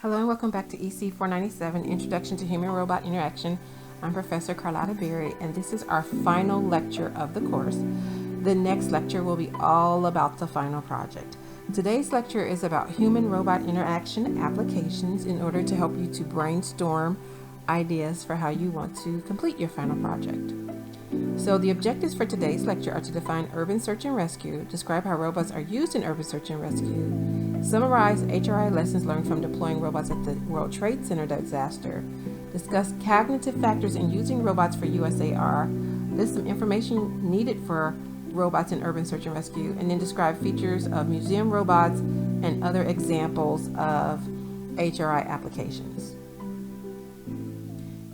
Hello and welcome back to EC 497, Introduction to Human-Robot Interaction. I'm Professor Carlotta Berry, and this is our final lecture of the course. The next lecture will be all about the final project. Today's lecture is about human-robot interaction applications in order to help you to brainstorm ideas for how you want to complete your final project. So the objectives for today's lecture are to define urban search and rescue, describe how robots are used in urban search and rescue, summarize HRI lessons learned from deploying robots at the World Trade Center disaster, discuss cognitive factors in using robots for USAR, list some information needed for robots in urban search and rescue, and then describe features of museum robots and other examples of HRI applications.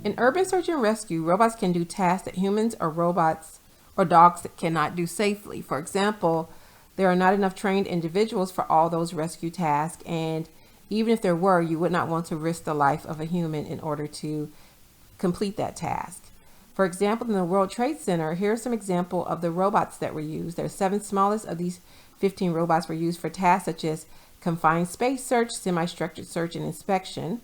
In urban search and rescue, robots can do tasks that humans or robots or dogs that cannot do safely. For example, there are not enough trained individuals for all those rescue tasks, and even if there were, you would not want to risk the life of a human in order to complete that task. For example, in the World Trade Center, here are some examples of the robots that were used. The 7 smallest of these 15 robots were used for tasks such as confined space search, semi-structured search, and inspection.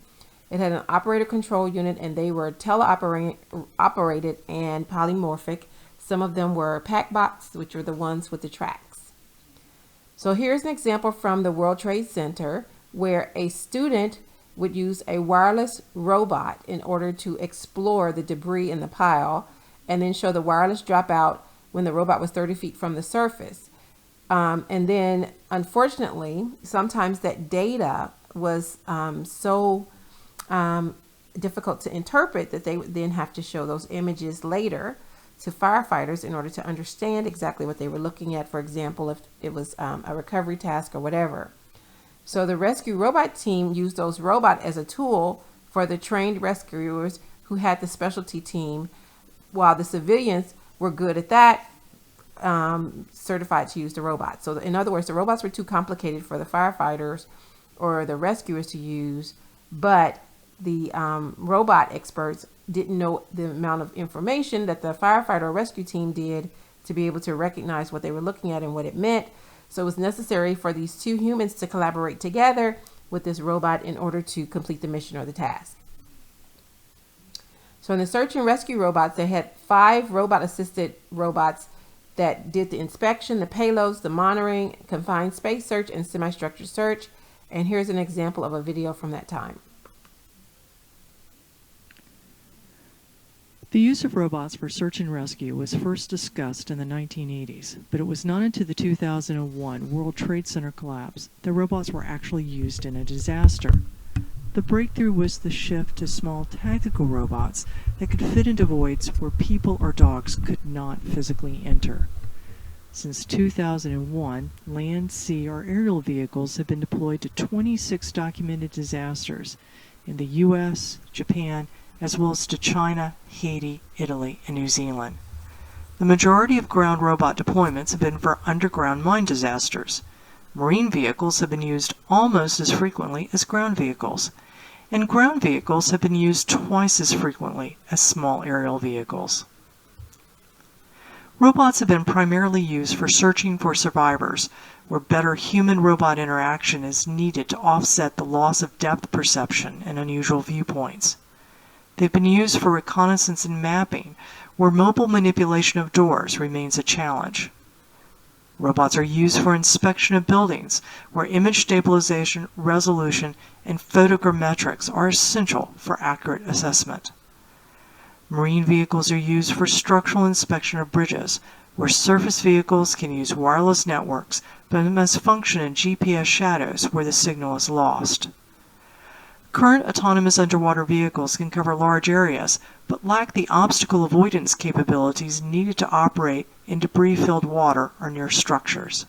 It had an operator control unit, and they were teleoperated and polymorphic. Some of them were packbots, which were the ones with the tracks. So here's an example from the World Trade Center where a student would use a wireless robot in order to explore the debris in the pile and then show the wireless dropout when the robot was 30 feet from the surface. And then, unfortunately, sometimes that data was so difficult to interpret that they would then have to show those images later to firefighters in order to understand exactly what they were looking at, for example, if it was a recovery task or whatever. So the rescue robot team used those robots as a tool for the trained rescuers who had the specialty team, while the civilians were good at that, certified to use the robots. So in other words, the robots were too complicated for the firefighters or the rescuers to use, but the robot experts didn't know the amount of information that the firefighter or rescue team did to be able to recognize what they were looking at and what it meant. So it was necessary for these two humans to collaborate together with this robot in order to complete the mission or the task. So in the search and rescue robots, they had 5 robot-assisted robots that did the inspection, the payloads, the monitoring, confined space search, and semi-structured search. And here's an example of a video from that time. The use of robots for search and rescue was first discussed in the 1980s, but it was not until the 2001 World Trade Center collapse that robots were actually used in a disaster. The breakthrough was the shift to small tactical robots that could fit into voids where people or dogs could not physically enter. Since 2001, land, sea, or aerial vehicles have been deployed to 26 documented disasters in the U.S., Japan, as well as to China, Haiti, Italy, and New Zealand. The majority of ground robot deployments have been for underground mine disasters. Marine vehicles have been used almost as frequently as ground vehicles, and ground vehicles have been used twice as frequently as small aerial vehicles. Robots have been primarily used for searching for survivors, where better human-robot interaction is needed to offset the loss of depth perception and unusual viewpoints. They've been used for reconnaissance and mapping, where mobile manipulation of doors remains a challenge. Robots are used for inspection of buildings, where image stabilization, resolution, and photogrammetrics are essential for accurate assessment. Marine vehicles are used for structural inspection of bridges, where surface vehicles can use wireless networks, but must function in GPS shadows where the signal is lost. Current autonomous underwater vehicles can cover large areas, but lack the obstacle avoidance capabilities needed to operate in debris-filled water or near structures.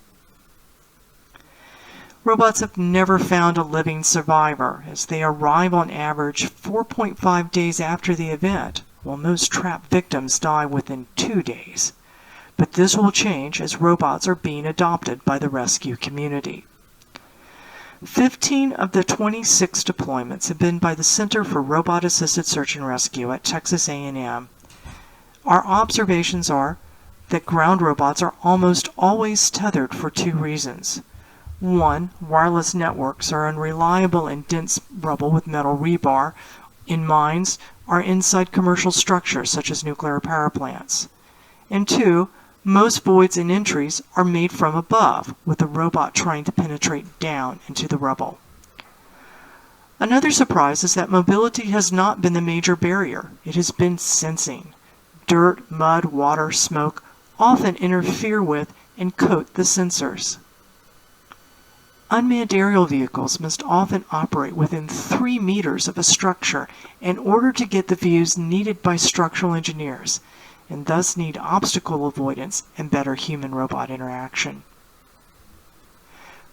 Robots have never found a living survivor, as they arrive on average 4.5 days after the event, while most trapped victims die within 2 days. But this will change as robots are being adopted by the rescue community. 15 of the 26 deployments have been by the Center for Robot-Assisted Search and Rescue at Texas A&M. Our observations are that ground robots are almost always tethered for 2 reasons. 1. Wireless networks are unreliable in dense rubble with metal rebar in mines or inside commercial structures such as nuclear power plants. And 2. Most voids and entries are made from above, with the robot trying to penetrate down into the rubble. Another surprise is that mobility has not been the major barrier. It has been sensing. Dirt, mud, water, smoke often interfere with and coat the sensors. Unmanned aerial vehicles must often operate within 3 meters of a structure in order to get the views needed by structural engineers, and thus need obstacle avoidance and better human-robot interaction.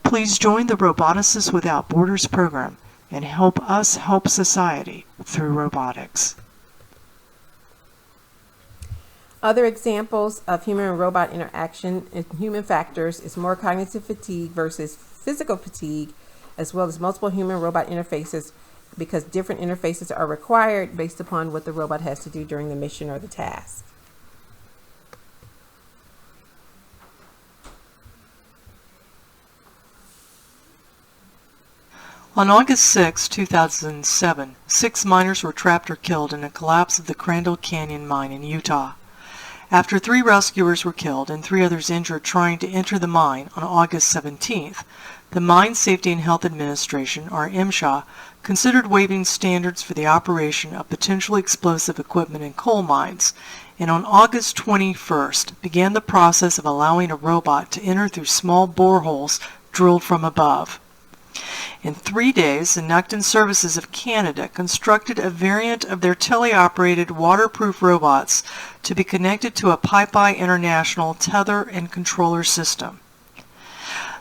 Please join the Roboticists Without Borders program and help us help society through robotics. Other examples of human and robot interaction and human factors is more cognitive fatigue versus physical fatigue, as well as multiple human-robot interfaces, because different interfaces are required based upon what the robot has to do during the mission or the task. On August 6, 2007, 6 miners were trapped or killed in a collapse of the Crandall Canyon mine in Utah. After 3 rescuers were killed and 3 others injured trying to enter the mine on August 17th, the Mine Safety and Health Administration, or MSHA, considered waiving standards for the operation of potentially explosive equipment in coal mines, and on August 21st began the process of allowing a robot to enter through small boreholes drilled from above. In 3 days, the Nucton Services of Canada constructed a variant of their teleoperated waterproof robots to be connected to a PipeEye International tether and controller system.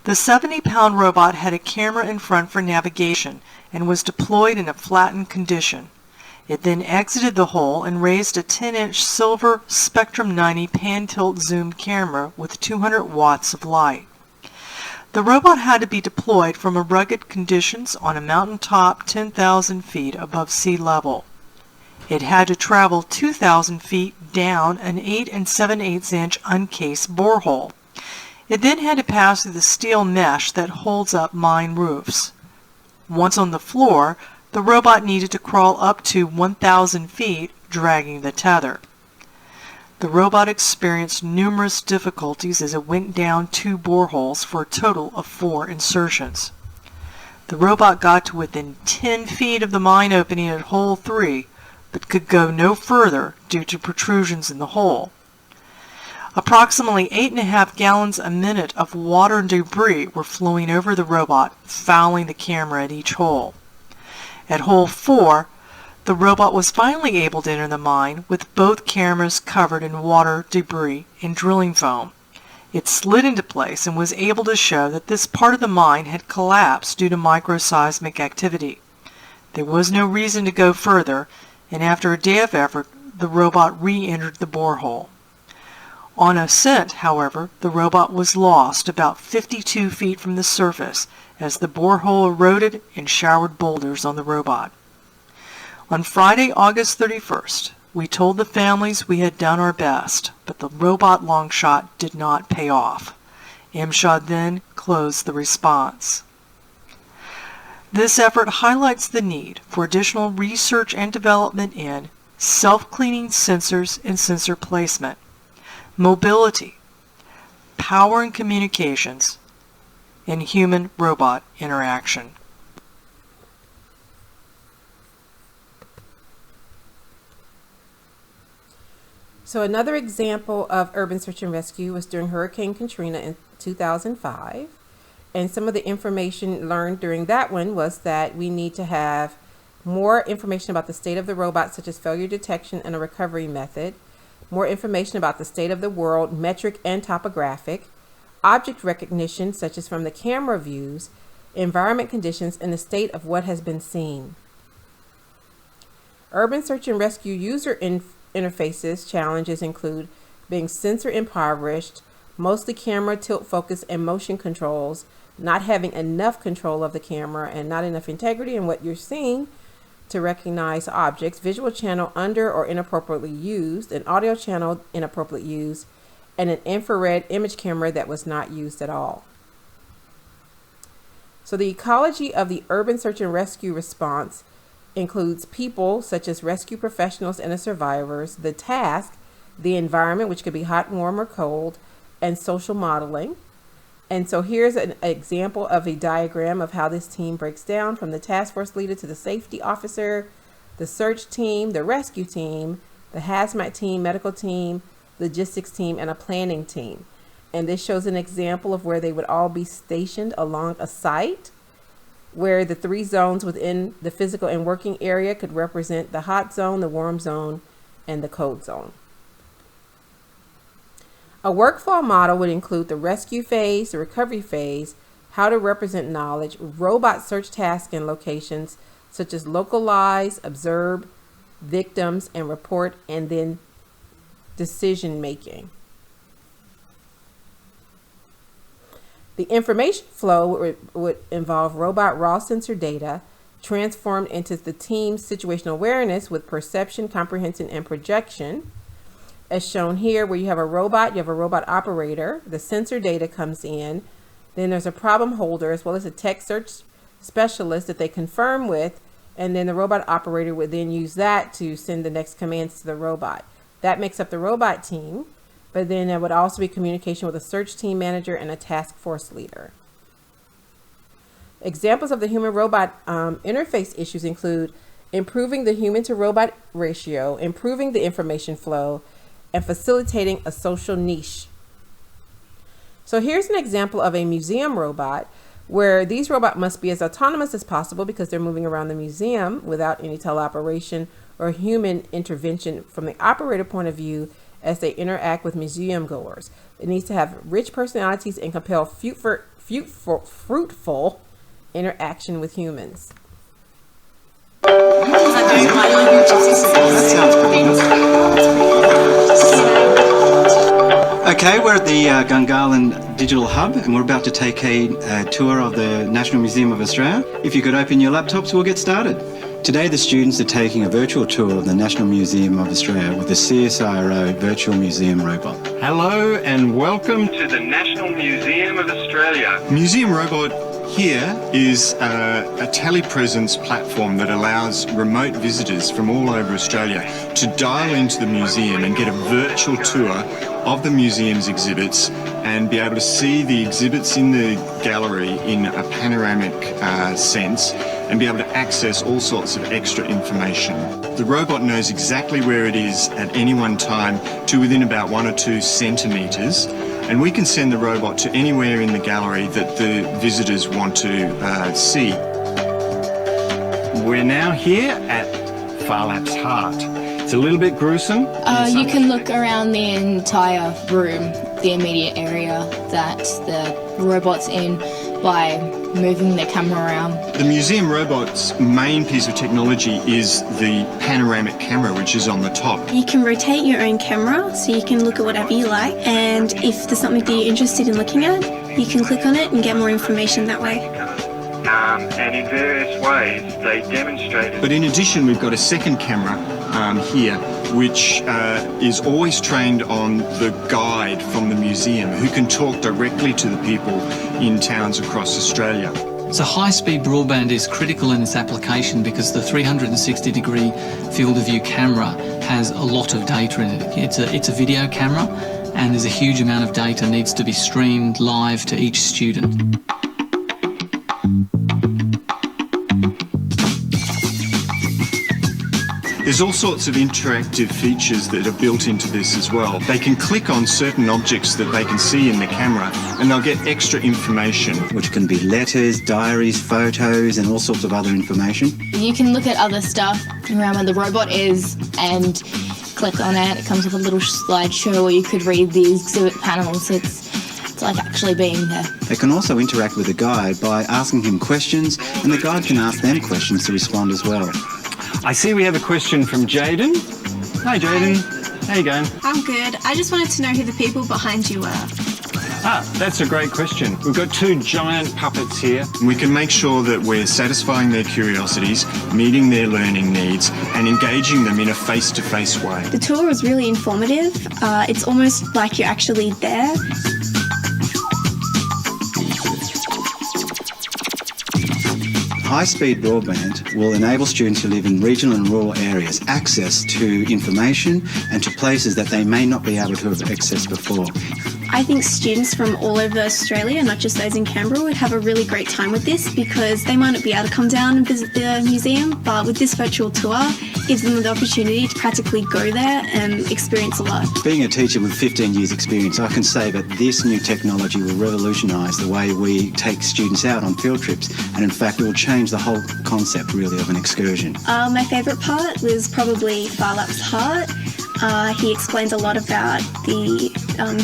The 70-pound robot had a camera in front for navigation and was deployed in a flattened condition. It then exited the hole and raised a 10-inch silver Spectrum 90 pan-tilt zoomed camera with 200 watts of light. The robot had to be deployed from rugged conditions on a mountaintop 10,000 feet above sea level. It had to travel 2,000 feet down an 8 7/8 inch uncased borehole. It then had to pass through the steel mesh that holds up mine roofs. Once on the floor, the robot needed to crawl up to 1,000 feet, dragging the tether. The robot experienced numerous difficulties as it went down 2 boreholes for a total of 4 insertions. The robot got to within 10 feet of the mine opening at hole 3, but could go no further due to protrusions in the hole. Approximately 8.5 gallons a minute of water and debris were flowing over the robot, fouling the camera at each hole. At hole 4, the robot was finally able to enter the mine with both cameras covered in water, debris, and drilling foam. It slid into place and was able to show that this part of the mine had collapsed due to microseismic activity. There was no reason to go further, and after a day of effort, the robot re-entered the borehole. On ascent, however, the robot was lost about 52 feet from the surface as the borehole eroded and showered boulders on the robot. On Friday, August 31st, we told the families we had done our best, but the robot long shot did not pay off. MSHA then closed the response. This effort highlights the need for additional research and development in self-cleaning sensors and sensor placement, mobility, power and communications, and human-robot interaction. So another example of urban search and rescue was during Hurricane Katrina in 2005. And some of the information learned during that one was that we need to have more information about the state of the robot, such as failure detection and a recovery method, more information about the state of the world, metric and topographic, object recognition, such as from the camera views, environment conditions, and the state of what has been seen. Urban search and rescue user interfaces challenges include being sensor impoverished, mostly camera tilt focus and motion controls, not having enough control of the camera and not enough integrity in what you're seeing to recognize objects, visual channel under or inappropriately used, an audio channel inappropriately used, and an infrared image camera that was not used at all. So the ecology of the urban search and rescue response includes people such as rescue professionals and the survivors, the task, the environment, which could be hot, warm, or cold, and social modeling. And so here's an example of a diagram of how this team breaks down, from the task force leader to the safety officer, the search team, the rescue team, the hazmat team, medical team, logistics team, and a planning team. And this shows an example of where they would all be stationed along a site, where the 3 zones within the physical and working area could represent the hot zone, the warm zone, and the cold zone. A workflow model would include the rescue phase, the recovery phase, how to represent knowledge, robot search tasks and locations, such as localize, observe, victims, and report, and then decision making. The information flow would involve robot raw sensor data transformed into the team's situational awareness with perception, comprehension, and projection. As shown here, where you have a robot operator, the sensor data comes in, then there's a problem holder as well as a tech search specialist that they confirm with, and then the robot operator would then use that to send the next commands to the robot. That makes up the robot team. But then there would also be communication with a search team manager and a task force leader. Examples of the human-robot interface issues include improving the human-to-robot ratio, improving the information flow, and facilitating a social niche. So here's an example of a museum robot, where these robots must be as autonomous as possible because they're moving around the museum without any teleoperation or human intervention from the operator point of view as they interact with museum goers. It needs to have rich personalities and compel fruitful interaction with humans. Okay, we're at the Gungahlin Digital Hub and we're about to take a tour of the National Museum of Australia. If you could open your laptops, we'll get started. Today the students are taking a virtual tour of the National Museum of Australia with the CSIRO Virtual Museum Robot. Hello and welcome to the National Museum of Australia. Museum Robot here is a telepresence platform that allows remote visitors from all over Australia to dial into the museum and get a virtual tour of the museum's exhibits and be able to see the exhibits in the gallery in a panoramic sense and be able to access all sorts of extra information. The robot knows exactly where it is at any one time to within about 1 or 2 centimetres, and we can send the robot to anywhere in the gallery that the visitors want to see. We're now here at Phar-Lap's Heart. It's a little bit gruesome. You can look around the entire room, the immediate area that the robot's in, by moving the camera around. The museum robot's main piece of technology is the panoramic camera, which is on the top. You can rotate your own camera, so you can look at whatever you like, and if there's something that you're interested in looking at, you can click on it and get more information that way. And in various ways they demonstrated. But in addition, we've got a second camera here, which is always trained on the guide from the museum, who can talk directly to the people in towns across Australia. So high-speed broadband is critical in its application because the 360-degree field of view camera has a lot of data in it. It's a video camera, and there's a huge amount of data needs to be streamed live to each student. There's all sorts of interactive features that are built into this as well. They can click on certain objects that they can see in the camera and they'll get extra information. Which can be letters, diaries, photos and all sorts of other information. You can look at other stuff around where the robot is and click on it. It comes with a little slideshow where you could read the exhibit panels. It's like actually being there. They can also interact with the guide by asking him questions, and the guide can ask them questions to respond as well. I see we have a question from Jaden. Hi Jaden, how you going? I'm good. I just wanted to know who the people behind you are. That's a great question. We've got 2 giant puppets here. We can make sure that we're satisfying their curiosities, meeting their learning needs, and engaging them in a face-to-face way. The tour was really informative. It's almost like you're actually there. high-speed broadband will enable students who live in regional and rural areas access to information and to places that they may not be able to have accessed before. I think students from all over Australia, not just those in Canberra, would have a really great time with this because they might not be able to come down and visit the museum, but with this virtual tour, it gives them the opportunity to practically go there and experience a lot. Being a teacher with 15 years experience, I can say that this new technology will revolutionise the way we take students out on field trips, and in fact it will change the whole concept really of an excursion. My favourite part was probably Farlap's Heart. He explains a lot about the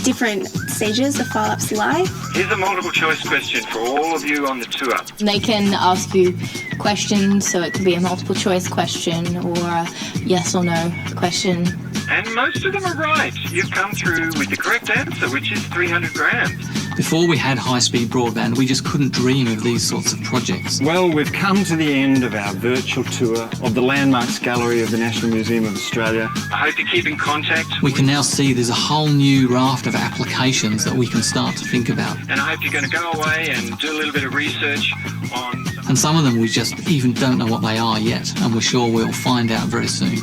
different stages of Farlap's life. Here's a multiple choice question for all of you on the tour. They can ask you questions, so it could be a multiple choice question or a yes or no question. And most of them are right. You've come through with the correct answer, which is 300 grams. Before we had high-speed broadband, we just couldn't dream of these sorts of projects. Well, we've come to the end of our virtual tour of the Landmarks Gallery of the National Museum of Australia. I hope you keep in contact. We can now see there's a whole new raft of applications that we can start to think about. And I hope you're going to go away and do a little bit of research on... And some of them we just even don't know what they are yet, and we're sure we'll find out very soon.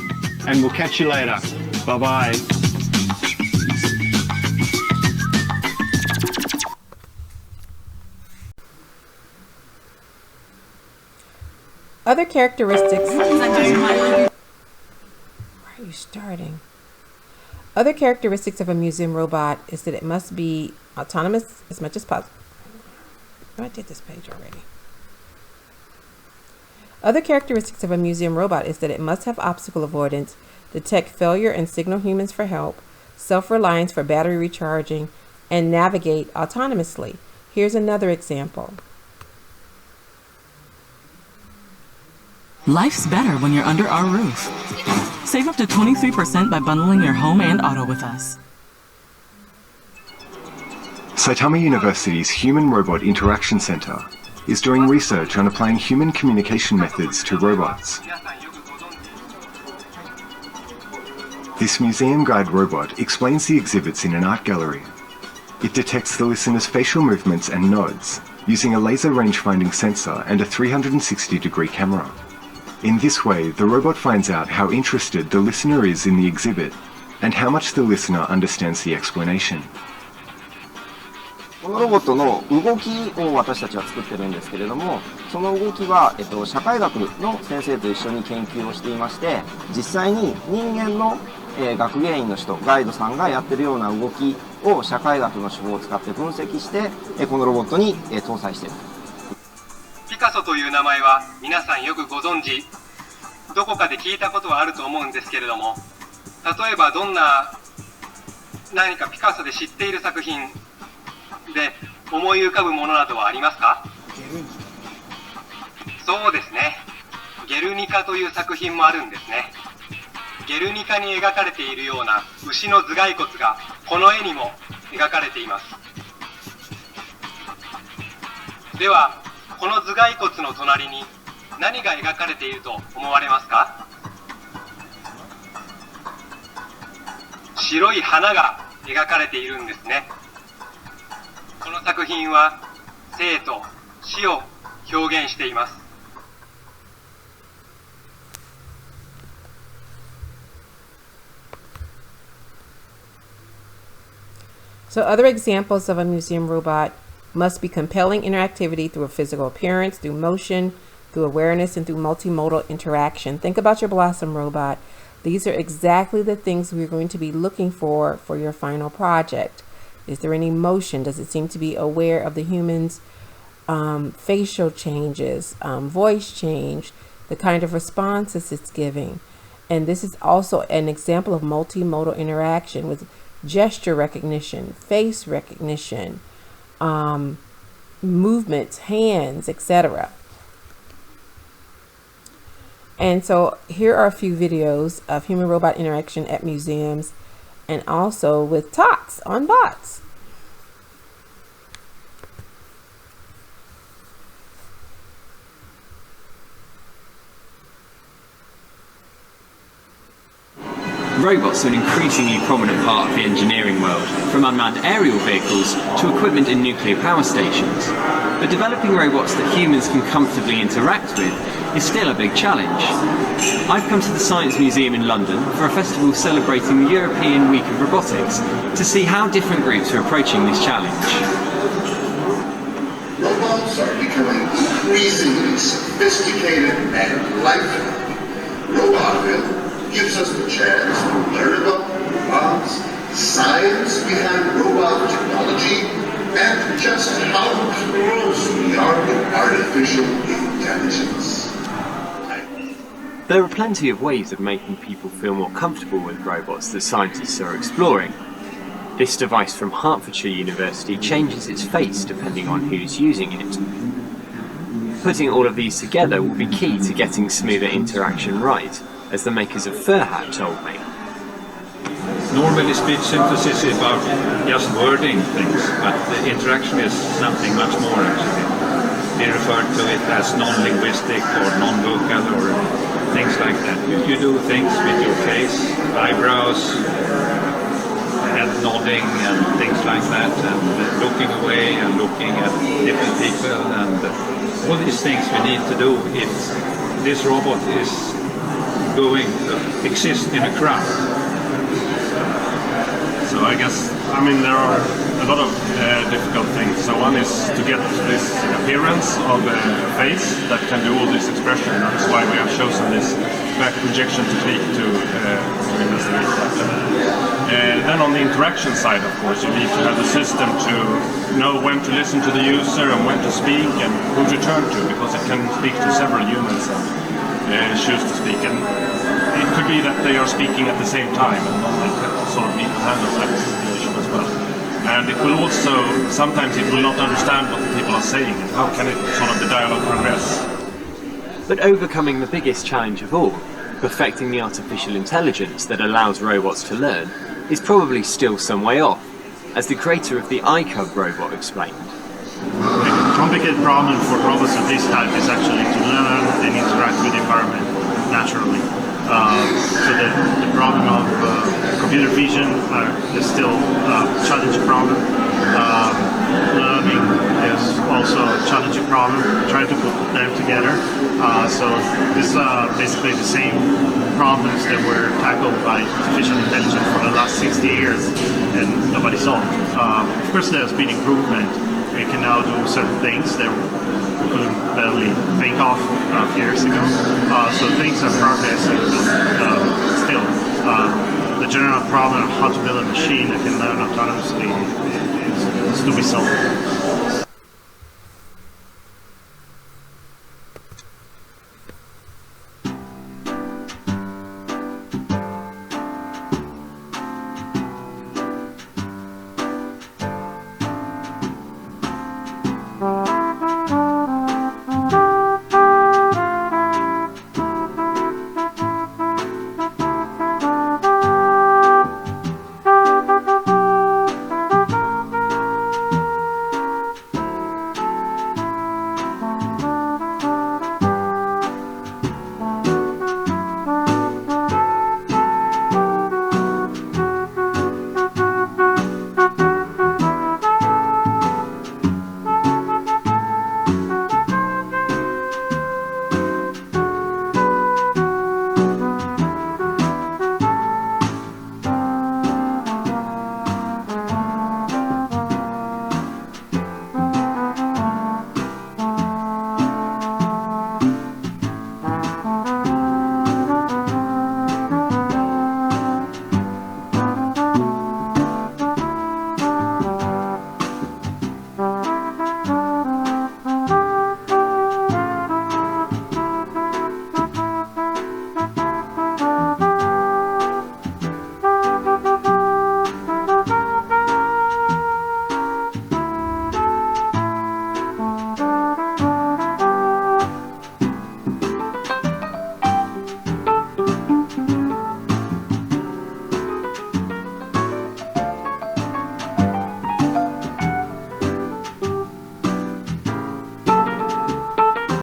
And we'll catch you later. Bye-bye. Other characteristics. Why are you starting? Other characteristics of a museum robot is that it must be autonomous as much as possible. I did this page already. Other characteristics of a museum robot is that it must have obstacle avoidance, detect failure and signal humans for help, self-reliance for battery recharging, and navigate autonomously. Here's another example. Life's better when you're under our roof. Save up to 23% by bundling your home and auto with us. Saitama University's Human-Robot Interaction Centre is doing research on applying human communication methods to robots. This museum guide robot explains the exhibits in an art gallery. It detects the listener's facial movements and nods using a laser range-finding sensor and a 360-degree camera. In this way, the robot finds out how interested the listener is in the exhibit and how much the listener understands the explanation. このロボットの動きを私たちは作ってるんですけれども、その動きは、社会学の先生と一緒に研究をしていまして、実際に人間の、学芸員の人、ガイドさんがやってるような動きを社会学の手法を使って分析して、このロボットに、搭載している。ピカソという名前は皆さんよくご存知、どこかで聞いたことはあると思うんですけれども、例えば何かピカソで知っている作品で思い浮かぶものなどはありますか？そうですね。ゲルニカという作品もあるんですね。ゲルニカに描かれているような牛の頭蓋骨がこの絵にも描かれています。では、この頭蓋骨の隣に何が描かれていると思われますか？白い花が描かれているんですね。この作品は生と死を表現しています。So other examples of a museum robot must be compelling interactivity through a physical appearance, through motion, through awareness, and through multimodal interaction. Think about your Blossom robot. These are exactly the things we're going to be looking for your final project. Is there any motion? Does it seem to be aware of the human's facial changes, voice change, the kind of responses it's giving? And this is also an example of multimodal interaction with gesture recognition, face recognition, movements, hands, etc. And so here are a few videos of human-robot interaction at museums and also with talks on bots. Robots are an increasingly prominent part of the engineering world, from unmanned aerial vehicles to equipment in nuclear power stations. but developing robots that humans can comfortably interact with is still a big challenge. I've come to the Science Museum in London for a festival celebrating the European Week of Robotics to see how different groups are approaching this challenge. Robots are becoming increasingly sophisticated and lifelike. Robotville gives us the chance to learn about robots, science behind robot technology, and just how close we are to artificial intelligence. There are plenty of ways of making people feel more comfortable with robots that scientists are exploring. This device from Hertfordshire University changes its face depending on who's using it. Putting all of these together will be key to getting smoother interaction right, as the makers of Furhat told me. Normally speech synthesis is about just wording things, but the interaction is something much more actually. They refer to it as non-linguistic or non-vocal or things like that. You do things with your face, eyebrows, head nodding and things like that, and looking away and looking at different people, and all these things we need to do if this robot is going to exist in a crowd. So I guess, there are a lot of difficult things. So one is to get this appearance of a face that can do all this expression. That's why we have chosen this back projection technique to investigate that. Then on the interaction side, of course, you need to have the system to know when to listen to the user and when to speak and who to turn to, because it can speak to several humans and choose to speak. And it could be that they are speaking at the same time, and sort of need to handle that situation as well. And it will also, sometimes it will not understand what the people are saying, and how can it sort of the dialogue progress. But overcoming the biggest challenge of all, perfecting the artificial intelligence that allows robots to learn, is probably still some way off, as the creator of the iCub robot explained. A complicated problem for robots of this type is actually to learn and interact with the environment naturally. So the problem of computer vision is still a challenging problem. Learning is also a challenging problem, trying to put them together. So this is basically the same problems that were tackled by artificial intelligence for the last 60 years and nobody solved. Of course there's been improvement. We can now do certain things that we couldn't barely think of a few years ago. So things are progressing, but still, the general problem of how to build a machine that can learn autonomously is to be solved.